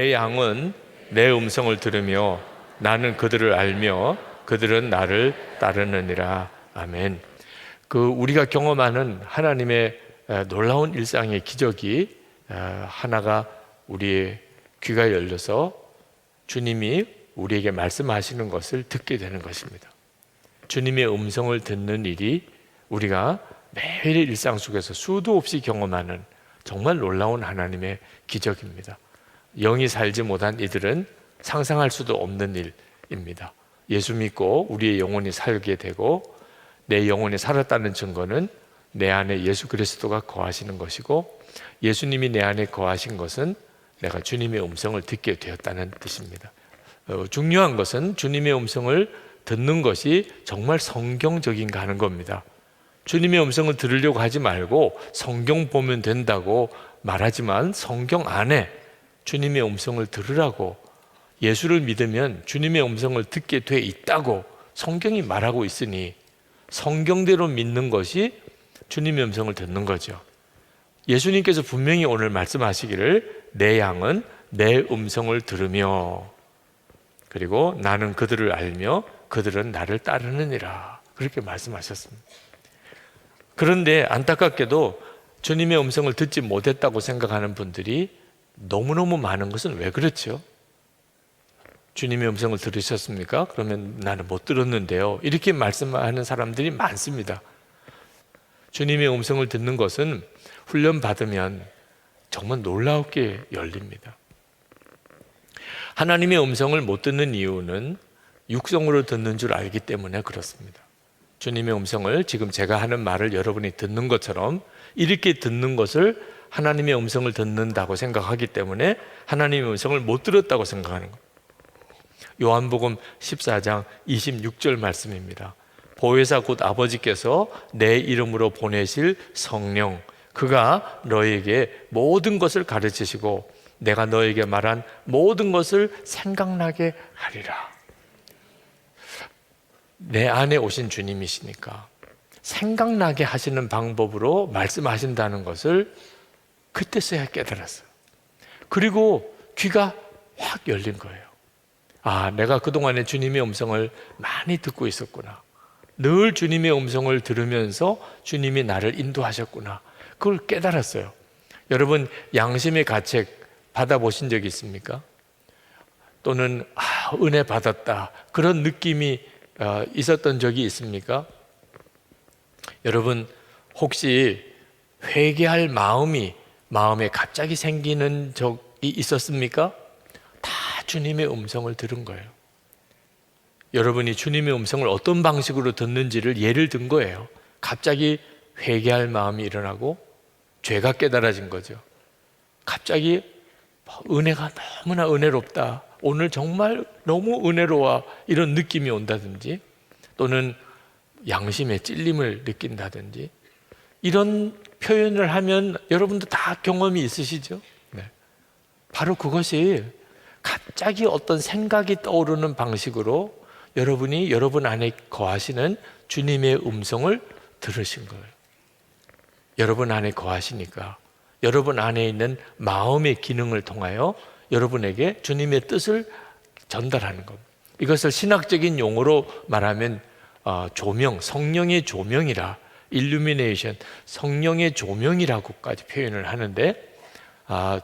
내 양은 내 음성을 들으며 나는 그들을 알며 그들은 나를 따르느니라. 아멘. 우리가 경험하는 하나님의 놀라운 일상의 기적이 하나가 우리의 귀가 열려서 주님이 우리에게 말씀하시는 것을 듣게 되는 것입니다. 주님의 음성을 듣는 일이 우리가 매일 일상 속에서 수도 없이 경험하는 정말 놀라운 하나님의 기적입니다. 영이 살지 못한 이들은 상상할 수도 없는 일입니다. 예수 믿고 우리의 영혼이 살게 되고 내 영혼이 살았다는 증거는 내 안에 예수 그리스도가 거하시는 것이고, 예수님이 내 안에 거하신 것은 내가 주님의 음성을 듣게 되었다는 뜻입니다. 중요한 것은 주님의 음성을 듣는 것이 정말 성경적인가 하는 겁니다. 주님의 음성을 들으려고 하지 말고 성경 보면 된다고 말하지만 성경 안에 주님의 음성을 들으라고, 예수를 믿으면 주님의 음성을 듣게 돼 있다고 성경이 말하고 있으니 성경대로 믿는 것이 주님의 음성을 듣는 거죠. 예수님께서 분명히 오늘 말씀하시기를 내 양은 내 음성을 들으며 그리고 나는 그들을 알며 그들은 나를 따르느니라, 그렇게 말씀하셨습니다. 그런데 안타깝게도 주님의 음성을 듣지 못했다고 생각하는 분들이 너무너무 많은 것은 왜 그렇죠? 주님의 음성을 들으셨습니까? 그러면 나는 못 들었는데요, 이렇게 말씀하는 사람들이 많습니다. 주님의 음성을 듣는 것은 훈련받으면 정말 놀랍게 열립니다. 하나님의 음성을 못 듣는 이유는 육성으로 듣는 줄 알기 때문에 그렇습니다. 주님의 음성을 지금 제가 하는 말을 여러분이 듣는 것처럼 이렇게 듣는 것을 하나님의 음성을 듣는다고 생각하기 때문에 하나님의 음성을 못 들었다고 생각하는 겁니다. 요한복음 14장 26절 말씀입니다. 보혜사 곧 아버지께서 내 이름으로 보내실 성령, 그가 너에게 모든 것을 가르치시고 내가 너에게 말한 모든 것을 생각나게 하리라. 내 안에 오신 주님이시니까 생각나게 하시는 방법으로 말씀하신다는 것을 그때서야 깨달았어요. 그리고 귀가 확 열린 거예요. 아, 내가 그동안에 주님의 음성을 많이 듣고 있었구나. 늘 주님의 음성을 들으면서 주님이 나를 인도하셨구나. 그걸 깨달았어요. 여러분, 양심의 가책 받아보신 적 있습니까? 또는 은혜 받았다, 그런 느낌이 있었던 적이 있습니까? 여러분, 혹시 회개할 마음에 갑자기 생기는 적이 있었습니까? 다 주님의 음성을 들은 거예요. 여러분이 주님의 음성을 어떤 방식으로 듣는지를 예를 든 거예요. 갑자기 회개할 마음이 일어나고 죄가 깨달아진 거죠. 갑자기 은혜가 너무나 은혜롭다, 오늘 정말 너무 은혜로워, 이런 느낌이 온다든지, 또는 양심의 찔림을 느낀다든지, 이런 표현을 하면 여러분도 다 경험이 있으시죠? 네. 바로 그것이 갑자기 어떤 생각이 떠오르는 방식으로 여러분이 여러분 안에 거하시는 주님의 음성을 들으신 거예요. 여러분 안에 거하시니까 여러분 안에 있는 마음의 기능을 통하여 여러분에게 주님의 뜻을 전달하는 겁니다. 이것을 신학적인 용어로 말하면 조명, 성령의 조명이라, 일루미네이션, 성령의 조명이라고까지 표현을 하는데,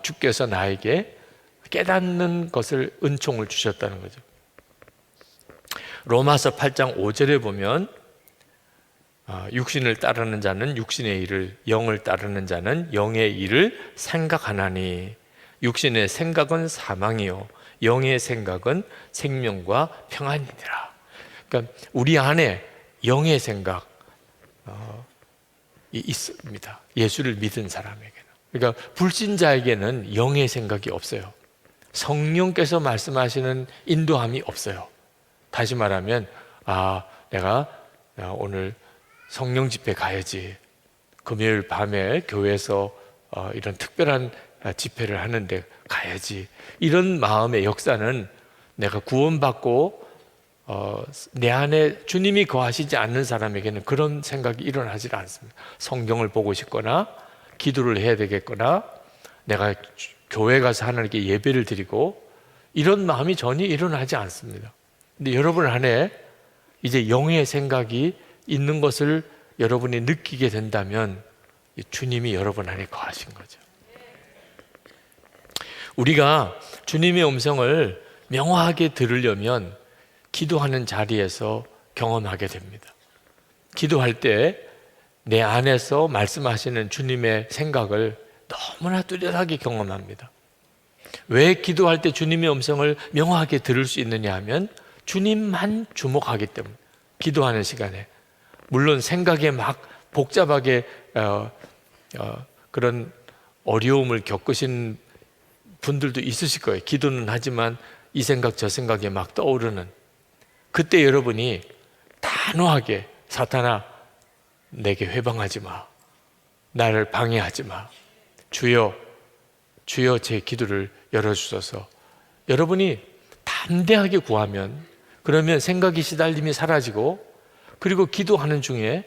주께서 나에게 깨닫는 것을 은총을 주셨다는 거죠. 로마서 8장 5절에 보면 육신을 따르는 자는 육신의 일을, 영을 따르는 자는 영의 일을 생각하나니 육신의 생각은 사망이요 영의 생각은 생명과 평안이니라. 그러니까 우리 안에 영의 생각 있습니다. 예수를 믿은 사람에게는. 그러니까 불신자에게는 영의 생각이 없어요. 성령께서 말씀하시는 인도함이 없어요. 다시 말하면 내가 오늘 성령 집회 가야지, 금요일 밤에 교회에서 이런 특별한 집회를 하는데 가야지, 이런 마음의 역사는 내가 구원받고 내 안에 주님이 거하시지 않는 사람에게는 그런 생각이 일어나지 않습니다. 성경을 보고 싶거나 기도를 해야 되겠거나 내가 교회 가서 하나님께 예배를 드리고 이런 마음이 전혀 일어나지 않습니다. 근데 여러분 안에 이제 영의 생각이 있는 것을 여러분이 느끼게 된다면 주님이 여러분 안에 거하신 거죠. 우리가 주님의 음성을 명확하게 들으려면 기도하는 자리에서 경험하게 됩니다. 기도할 때 내 안에서 말씀하시는 주님의 생각을 너무나 뚜렷하게 경험합니다. 왜 기도할 때 주님의 음성을 명확하게 들을 수 있느냐 하면 주님만 주목하기 때문에. 기도하는 시간에 물론 생각에 막 복잡하게 그런 어려움을 겪으신 분들도 있으실 거예요. 기도는 하지만 이 생각 저 생각에 막 떠오르는, 그때 여러분이 단호하게 사탄아 내게 회방하지 마, 나를 방해하지 마, 주여 제 기도를 열어주소서. 여러분이 담대하게 구하면, 그러면 생각이 시달림이 사라지고, 그리고 기도하는 중에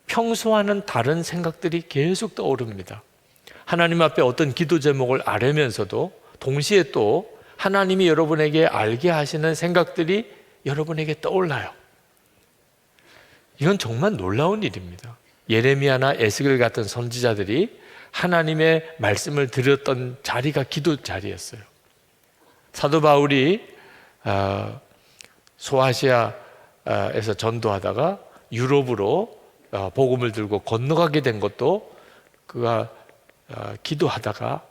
평소와는 다른 생각들이 계속 떠오릅니다. 하나님 앞에 어떤 기도 제목을 아뢰면서도 동시에 또 하나님이 여러분에게 알게 하시는 생각들이 여러분에게 떠올라요. 이건 정말 놀라운 일입니다. 예레미야나 에스겔 같은 선지자들이 하나님의 말씀을 들었던 자리가 기도 자리였어요. 사도 바울이 소아시아에서 전도하다가 유럽으로 복음을 들고 건너가게 된 것도 그가 기도하다가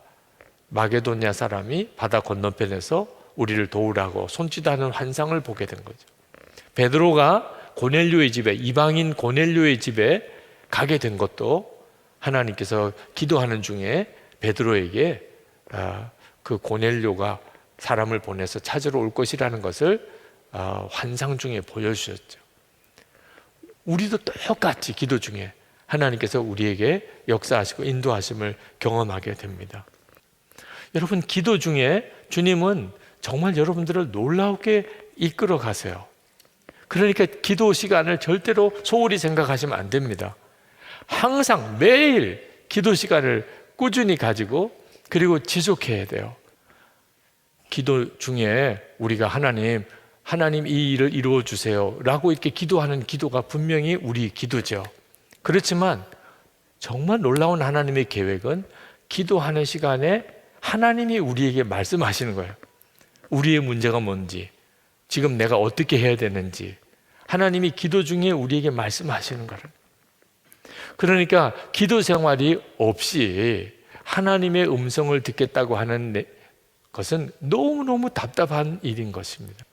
마게도냐 사람이 바다 건너편에서 우리를 도우라고 손짓하는 환상을 보게 된 거죠. 베드로가 고넬료의 집에, 이방인 고넬료의 집에 가게 된 것도 하나님께서 기도하는 중에 베드로에게 그 고넬료가 사람을 보내서 찾으러 올 것이라는 것을 환상 중에 보여주셨죠. 우리도 똑같이 기도 중에 하나님께서 우리에게 역사하시고 인도하심을 경험하게 됩니다. 여러분, 기도 중에 주님은 정말 여러분들을 놀라우게 이끌어 가세요. 그러니까 기도 시간을 절대로 소홀히 생각하시면 안 됩니다. 항상 매일 기도 시간을 꾸준히 가지고 그리고 지속해야 돼요. 기도 중에 우리가 하나님 이 일을 이루어 주세요 라고 이렇게 기도하는 기도가 분명히 우리 기도죠. 그렇지만 정말 놀라운 하나님의 계획은 기도하는 시간에 하나님이 우리에게 말씀하시는 거예요. 우리의 문제가 뭔지, 지금 내가 어떻게 해야 되는지 하나님이 기도 중에 우리에게 말씀하시는 거예요. 그러니까 기도 생활이 없이 하나님의 음성을 듣겠다고 하는 것은 너무너무 답답한 일인 것입니다.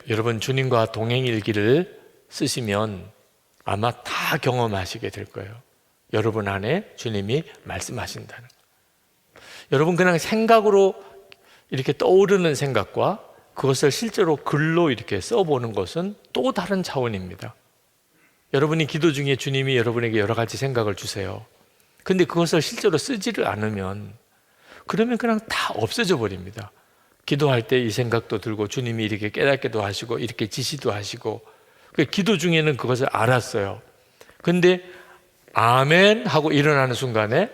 여러분, 주님과 동행일기를 쓰시면 아마 다 경험하시게 될 거예요. 여러분 안에 주님이 말씀하신다는 거. 여러분, 그냥 생각으로 이렇게 떠오르는 생각과 그것을 실제로 글로 이렇게 써보는 것은 또 다른 차원입니다. 여러분이 기도 중에 주님이 여러분에게 여러 가지 생각을 주세요. 근데 그것을 실제로 쓰지를 않으면 그러면 그냥 다 없어져 버립니다. 기도할 때 이 생각도 들고 주님이 이렇게 깨닫게도 하시고 이렇게 지시도 하시고, 기도 중에는 그것을 알았어요. 근데 아멘 하고 일어나는 순간에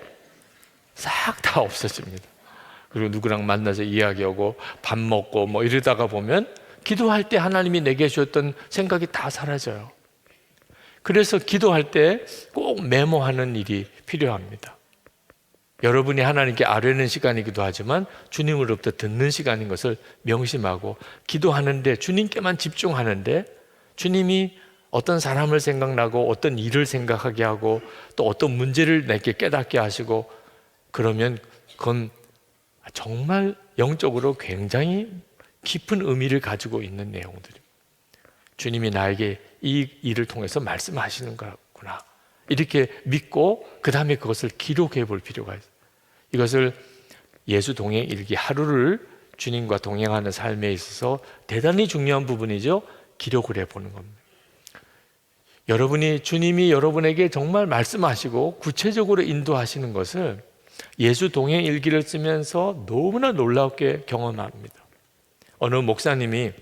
싹 다 없어집니다. 그리고 누구랑 만나서 이야기하고 밥 먹고 뭐 이러다가 보면 기도할 때 하나님이 내게 주셨던 생각이 다 사라져요. 그래서 기도할 때 꼭 메모하는 일이 필요합니다. 여러분이 하나님께 아뢰는 시간이기도 하지만 주님으로부터 듣는 시간인 것을 명심하고, 기도하는데 주님께만 집중하는데 주님이 어떤 사람을 생각나고 어떤 일을 생각하게 하고 또 어떤 문제를 내게 깨닫게 하시고, 그러면 그건 정말 영적으로 굉장히 깊은 의미를 가지고 있는 내용들입니다. 주님이 나에게 이 일을 통해서 말씀하시는 거구나, 이렇게 믿고 그 다음에 그것을 기록해 볼 필요가 있어요. 이것을 예수 동행 일기, 하루를 주님과 동행하는 삶에 있어서 대단히 중요한 부분이죠. 기록을 해보는 겁니다. 여러분이 주님이 여러분에게 정말 말씀하시고 구체적으로 인도하시는 것을 예수 동행 일기를 쓰면서 너무나 놀랍게 경험합니다. 어느 목사님이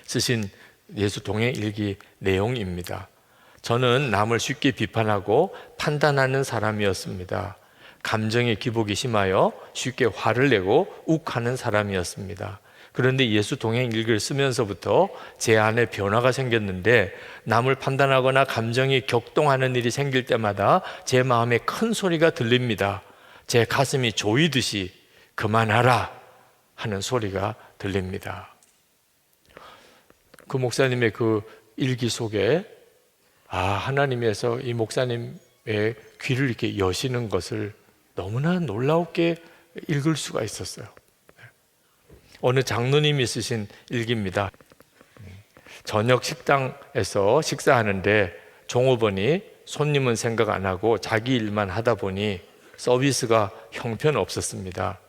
쓰신 예수 동행 일기 내용입니다. 저는 남을 쉽게 비판하고 판단하는 사람이었습니다. 감정의 기복이 심하여 쉽게 화를 내고 욱하는 사람이었습니다. 그런데 예수 동행 일기를 쓰면서부터 제 안에 변화가 생겼는데, 남을 판단하거나 감정이 격동하는 일이 생길 때마다 제 마음에 큰 소리가 들립니다. 제 가슴이 조이듯이 그만하라 하는 소리가 들립니다. 그 목사님의 그 일기 속에 하나님께서 이 목사님의 귀를 이렇게 여시는 것을 너무나 놀라웠게 읽을 수가 있었어요. 어느 장로님이 쓰신 일기입니다. 저녁 식당에서 식사하는데 종업원이 손님은 생각 안 하고 자기 일만 하다 보니 서비스가 형편없었습니다.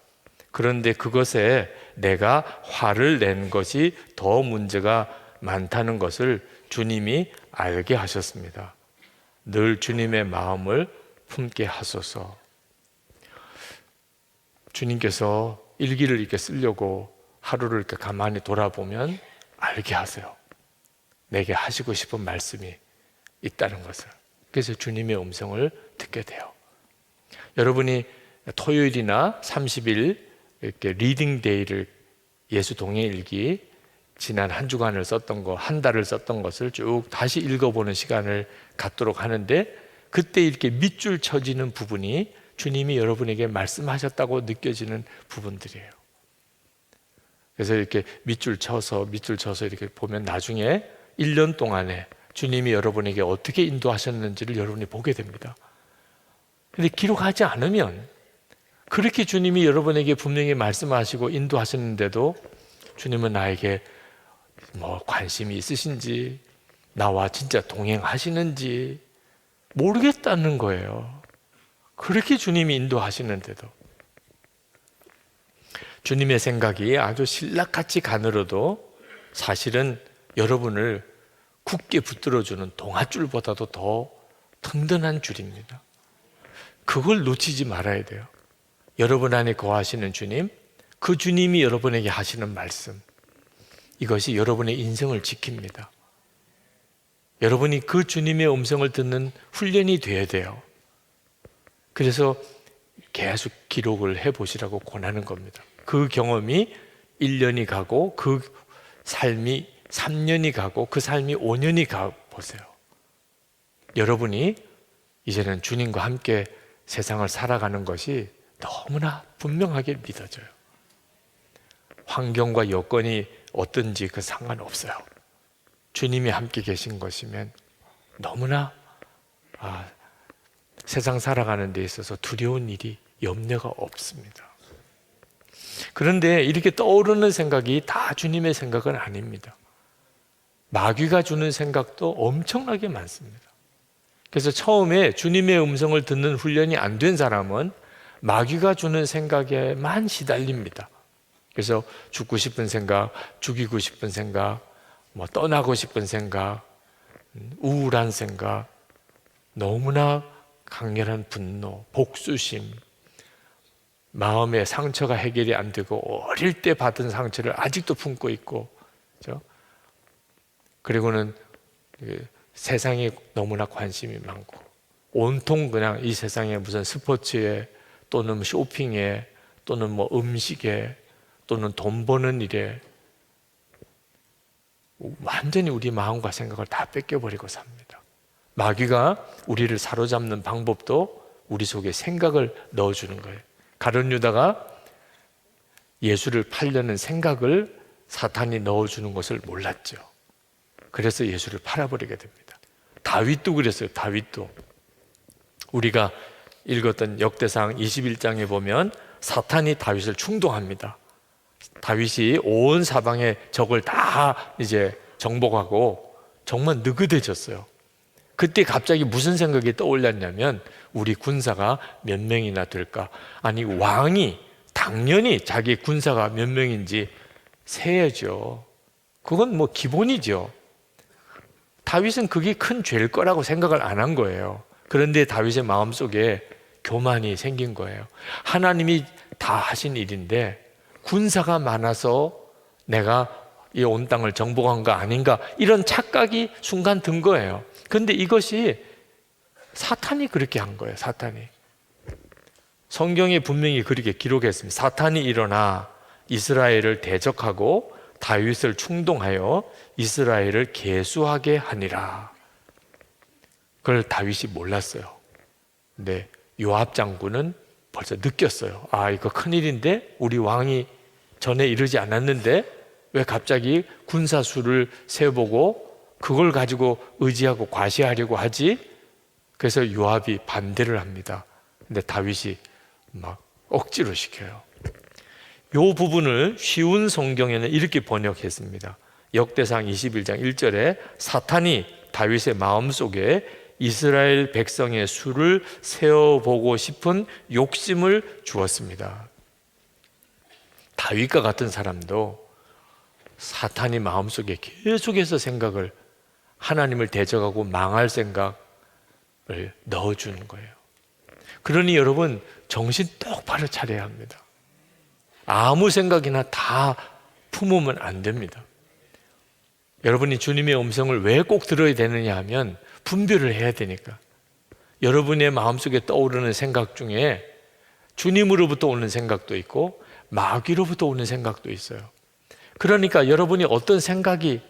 그런데 그것에 내가 화를 낸 것이 더 문제가 많다는 것을 주님이 알게 하셨습니다. 늘 주님의 마음을 품게 하소서. 주님께서 일기를 이렇게 쓰려고 하루를 이렇게 가만히 돌아보면 알게 하세요. 내게 하시고 싶은 말씀이 있다는 것을. 그래서 주님의 음성을 듣게 돼요. 여러분이 토요일이나 30일 이렇게 리딩 데이를 예수 동행 일기 지난 한 주간을 썼던 거, 한 달을 썼던 것을 쭉 다시 읽어보는 시간을 갖도록 하는데, 그때 이렇게 밑줄 쳐지는 부분이 주님이 여러분에게 말씀하셨다고 느껴지는 부분들이에요. 그래서 이렇게 밑줄 쳐서 이렇게 보면 나중에 1년 동안에 주님이 여러분에게 어떻게 인도하셨는지를 여러분이 보게 됩니다. 근데 기록하지 않으면, 그렇게 주님이 여러분에게 분명히 말씀하시고 인도하셨는데도 주님은 나에게 관심이 있으신지, 나와 진짜 동행하시는지 모르겠다는 거예요. 그렇게 주님이 인도하시는데도. 주님의 생각이 아주 신락같이 가늘어도 사실은 여러분을 굳게 붙들어주는 동아줄보다도 더 든든한 줄입니다. 그걸 놓치지 말아야 돼요. 여러분 안에 거하시는 주님, 그 주님이 여러분에게 하시는 말씀, 이것이 여러분의 인생을 지킵니다. 여러분이 그 주님의 음성을 듣는 훈련이 돼야 돼요. 그래서 계속 기록을 해보시라고 권하는 겁니다. 그 경험이 1년이 가고 그 삶이 3년이 가고 그 삶이 5년이 가보세요. 여러분이 이제는 주님과 함께 세상을 살아가는 것이 너무나 분명하게 믿어져요. 환경과 여건이 어떤지 그 상관없어요. 주님이 함께 계신 것이면 너무나 세상 살아가는 데 있어서 두려운 일이, 염려가 없습니다. 그런데 이렇게 떠오르는 생각이 다 주님의 생각은 아닙니다. 마귀가 주는 생각도 엄청나게 많습니다. 그래서 처음에 주님의 음성을 듣는 훈련이 안 된 사람은 마귀가 주는 생각에만 시달립니다. 그래서 죽고 싶은 생각, 죽이고 싶은 생각, 떠나고 싶은 생각, 우울한 생각, 너무나 강렬한 분노, 복수심, 마음의 상처가 해결이 안 되고 어릴 때 받은 상처를 아직도 품고 있고, 그렇죠? 그리고는 세상에 너무나 관심이 많고, 온통 그냥 이 세상에 무슨 스포츠에 또는 쇼핑에 또는 음식에 또는 돈 버는 일에 완전히 우리 마음과 생각을 다 뺏겨버리고 삽니다. 마귀가 우리를 사로잡는 방법도 우리 속에 생각을 넣어주는 거예요. 가룟 유다가 예수를 팔려는 생각을 사탄이 넣어주는 것을 몰랐죠. 그래서 예수를 팔아버리게 됩니다. 다윗도 그랬어요. 다윗도 우리가 읽었던 역대상 21장에 보면 사탄이 다윗을 충동합니다. 다윗이 온 사방의 적을 다 이제 정복하고 정말 느긋해졌어요. 그때 갑자기 무슨 생각이 떠올랐냐면, 우리 군사가 몇 명이나 될까? 아니, 왕이 당연히 자기 군사가 몇 명인지 세야죠. 그건 기본이죠. 다윗은 그게 큰 죄일 거라고 생각을 안 한 거예요. 그런데 다윗의 마음속에 교만이 생긴 거예요. 하나님이 다 하신 일인데 군사가 많아서 내가 이 온 땅을 정복한 거 아닌가, 이런 착각이 순간 든 거예요. 그런데 이것이 사탄이 그렇게 한 거예요. 사탄이. 성경에 분명히 그렇게 기록했습니다. 사탄이 일어나 이스라엘을 대적하고 다윗을 충동하여 이스라엘을 계수하게 하니라. 그걸 다윗이 몰랐어요. 근데 요압 장군은 벌써 느꼈어요. 아, 이거 큰일인데? 우리 왕이 전에 이러지 않았는데 왜 갑자기 군사수를 세보고 그걸 가지고 의지하고 과시하려고 하지? 그래서 요압이 반대를 합니다. 근데 다윗이 막 억지로 시켜요. 이 부분을 쉬운 성경에는 이렇게 번역했습니다. 역대상 21장 1절에 사탄이 다윗의 마음속에 이스라엘 백성의 수를 세어보고 싶은 욕심을 주었습니다. 다윗과 같은 사람도 사탄이 마음속에 계속해서 생각을, 하나님을 대적하고 망할 생각을 넣어주는 거예요. 그러니 여러분, 정신 똑바로 차려야 합니다. 아무 생각이나 다 품으면 안 됩니다. 여러분이 주님의 음성을 왜 꼭 들어야 되느냐 하면 분별을 해야 되니까. 여러분의 마음속에 떠오르는 생각 중에 주님으로부터 오는 생각도 있고 마귀로부터 오는 생각도 있어요. 그러니까 여러분이 어떤 생각이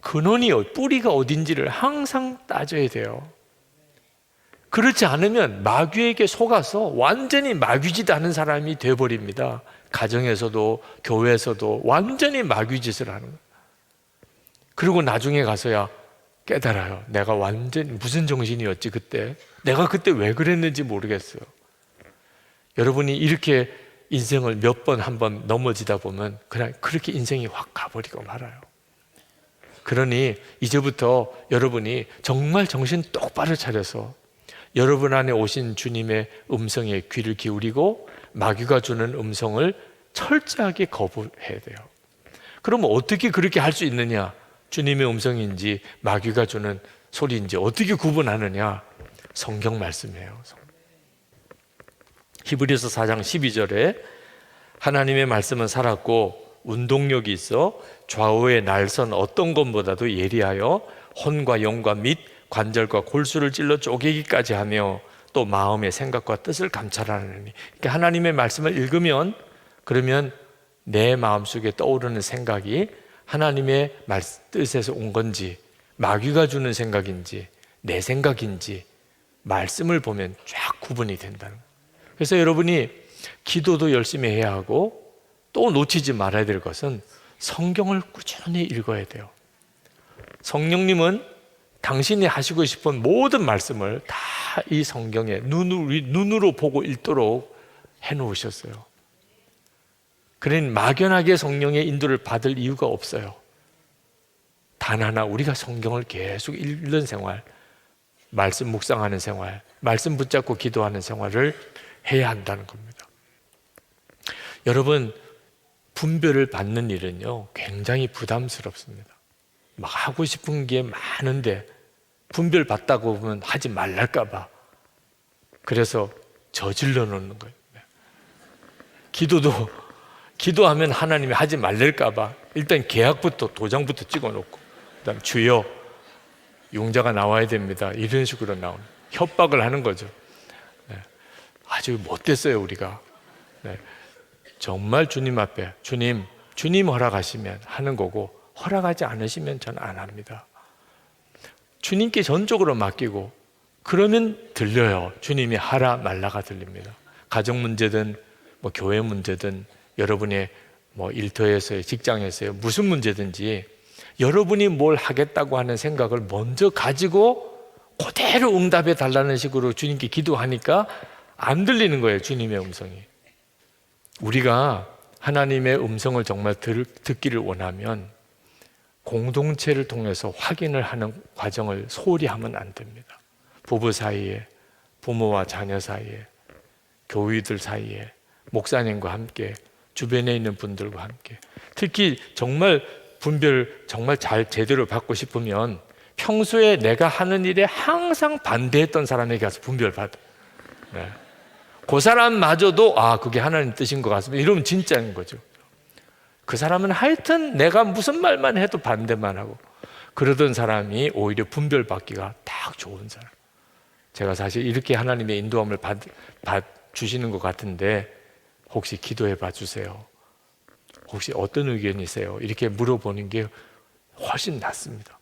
근원이, 뿌리가 어딘지를 항상 따져야 돼요. 그렇지 않으면 마귀에게 속아서 완전히 마귀짓 하는 사람이 돼버립니다. 가정에서도 교회에서도 완전히 마귀짓을 하는 거예요. 그리고 나중에 가서야 깨달아요. 내가 완전히 무슨 정신이었지 그때. 내가 그때 왜 그랬는지 모르겠어요. 여러분이 이렇게 인생을 몇 번 한 번 넘어지다 보면 그냥 그렇게 인생이 확 가버리고 말아요. 그러니 이제부터 여러분이 정말 정신 똑바로 차려서 여러분 안에 오신 주님의 음성에 귀를 기울이고 마귀가 주는 음성을 철저하게 거부해야 돼요. 그러면 어떻게 그렇게 할 수 있느냐? 주님의 음성인지 마귀가 주는 소리인지 어떻게 구분하느냐? 성경 말씀이에요. 히브리서 4장 12절에 하나님의 말씀은 살았고 운동력이 있어 좌우의 날선 어떤 것보다도 예리하여 혼과 영과 및 관절과 골수를 찔러 쪼개기까지 하며 또 마음의 생각과 뜻을 감찰하느니. 그러니까 하나님의 말씀을 읽으면, 그러면 내 마음속에 떠오르는 생각이 하나님의 뜻에서 온 건지 마귀가 주는 생각인지 내 생각인지 말씀을 보면 쫙 구분이 된다는 거예요. 그래서 여러분이 기도도 열심히 해야 하고 또 놓치지 말아야 될 것은 성경을 꾸준히 읽어야 돼요. 성령님은 당신이 하시고 싶은 모든 말씀을 다 이 성경에 눈으로 보고 읽도록 해놓으셨어요. 그러니 막연하게 성령의 인도를 받을 이유가 없어요. 단 하나, 우리가 성경을 계속 읽는 생활, 말씀 묵상하는 생활, 말씀 붙잡고 기도하는 생활을 해야 한다는 겁니다. 여러분, 분별을 받는 일은요 굉장히 부담스럽습니다. 막 하고 싶은 게 많은데 분별 받다고 보면 하지 말랄까 봐 그래서 저질러 놓는 거예요. 기도하면 하나님이 하지 말랄까 봐 일단 계약부터, 도장부터 찍어 놓고 그다음 주여 용자가 나와야 됩니다, 이런 식으로 나오는, 협박을 하는 거죠. 아주 못됐어요 우리가. 정말 주님 앞에 주님 허락하시면 하는 거고, 허락하지 않으시면 저는 안 합니다. 주님께 전적으로 맡기고 그러면 들려요. 주님이 하라 말라가 들립니다. 가정 문제든 뭐 교회 문제든 여러분의 뭐 일터에서의, 직장에서의 무슨 문제든지 여러분이 뭘 하겠다고 하는 생각을 먼저 가지고 그대로 응답해 달라는 식으로 주님께 기도하니까 안 들리는 거예요, 주님의 음성이. 우리가 하나님의 음성을 정말 듣기를 원하면 공동체를 통해서 확인을 하는 과정을 소홀히 하면 안 됩니다. 부부 사이에, 부모와 자녀 사이에, 교우들 사이에, 목사님과 함께, 주변에 있는 분들과 함께. 특히 정말 분별 정말 잘 제대로 받고 싶으면 평소에 내가 하는 일에 항상 반대했던 사람에게 가서 분별 받아. 그 사람마저도 그게 하나님 뜻인 것 같습니다, 이러면 진짜인 거죠. 그 사람은 하여튼 내가 무슨 말만 해도 반대만 하고 그러던 사람이 오히려 분별받기가 딱 좋은 사람. 제가 사실 이렇게 하나님의 인도함을 주시는 것 같은데 혹시 기도해 봐 주세요. 혹시 어떤 의견이세요? 이렇게 물어보는 게 훨씬 낫습니다.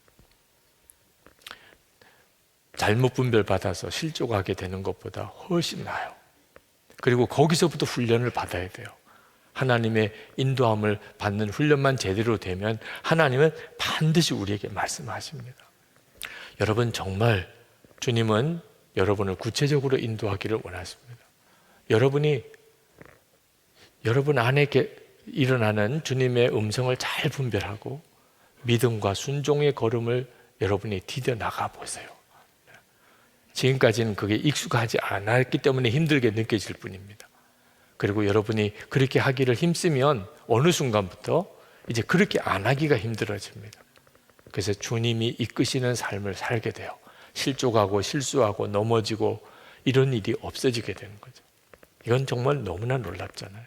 잘못 분별받아서 실족하게 되는 것보다 훨씬 나아요. 그리고 거기서부터 훈련을 받아야 돼요. 하나님의 인도함을 받는 훈련만 제대로 되면 하나님은 반드시 우리에게 말씀하십니다. 여러분, 정말 주님은 여러분을 구체적으로 인도하기를 원하십니다. 여러분이 여러분 안에 일어나는 주님의 음성을 잘 분별하고 믿음과 순종의 걸음을 여러분이 디뎌 나가 보세요. 지금까지는 그게 익숙하지 않았기 때문에 힘들게 느껴질 뿐입니다. 그리고 여러분이 그렇게 하기를 힘쓰면 어느 순간부터 이제 그렇게 안 하기가 힘들어집니다. 그래서 주님이 이끄시는 삶을 살게 돼요. 실족하고 실수하고 넘어지고 이런 일이 없어지게 되는 거죠. 이건 정말 너무나 놀랍잖아요.